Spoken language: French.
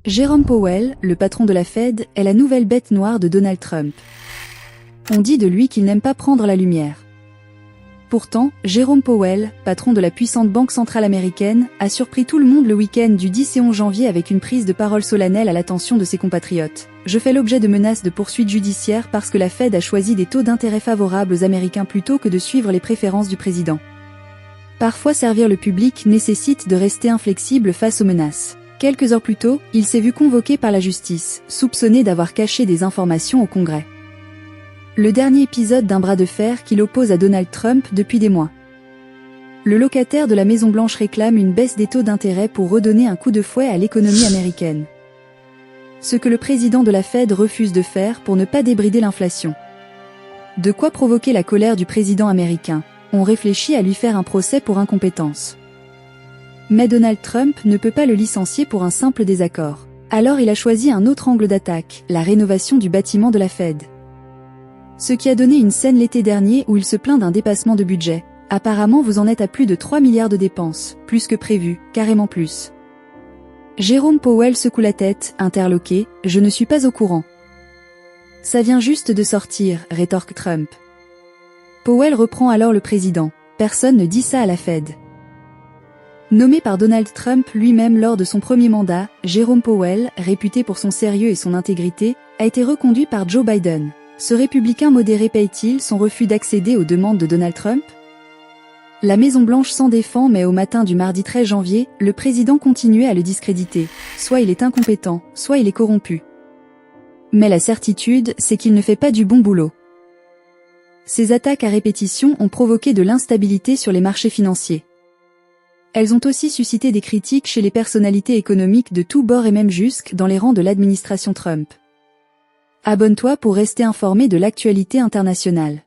Jérôme Powell, le patron de la Fed, est la nouvelle bête noire de Donald Trump. On dit de lui qu'il n'aime pas prendre la lumière. Pourtant, Jérôme Powell, patron de la puissante banque centrale américaine, a surpris tout le monde le week-end du 10 et 11 janvier avec une prise de parole solennelle à l'attention de ses compatriotes. Je fais l'objet de menaces de poursuites judiciaires parce que la Fed a choisi des taux d'intérêt favorables aux Américains plutôt que de suivre les préférences du président. Parfois servir le public nécessite de rester inflexible face aux menaces. Quelques heures plus tôt, il s'est vu convoqué par la justice, soupçonné d'avoir caché des informations au Congrès. Le dernier épisode d'un bras de fer qui l'oppose à Donald Trump depuis des mois. Le locataire de la Maison-Blanche réclame une baisse des taux d'intérêt pour redonner un coup de fouet à l'économie américaine. Ce que le président de la Fed refuse de faire pour ne pas débrider l'inflation. De quoi provoquer la colère du président américain. On réfléchit à lui faire un procès pour incompétence. Mais Donald Trump ne peut pas le licencier pour un simple désaccord. Alors il a choisi un autre angle d'attaque, la rénovation du bâtiment de la Fed. Ce qui a donné une scène l'été dernier où il se plaint d'un dépassement de budget. Apparemment vous en êtes à plus de 3 milliards de dépenses, plus que prévu, carrément plus. Jérôme Powell secoue la tête, interloqué, « Je ne suis pas au courant. » Ça vient juste de sortir, rétorque Trump. Powell reprend alors le président. Personne ne dit ça à la Fed. Nommé par Donald Trump lui-même lors de son premier mandat, Jérôme Powell, réputé pour son sérieux et son intégrité, a été reconduit par Joe Biden. Ce républicain modéré paye-t-il son refus d'accéder aux demandes de Donald Trump? La Maison-Blanche s'en défend mais au matin du mardi 13 janvier, le président continuait à le discréditer. Soit il est incompétent, soit il est corrompu. Mais la certitude, c'est qu'il ne fait pas du bon boulot. Ces attaques à répétition ont provoqué de l'instabilité sur les marchés financiers. Elles ont aussi suscité des critiques chez les personnalités économiques de tous bords et même jusque dans les rangs de l'administration Trump. Abonne-toi pour rester informé de l'actualité internationale.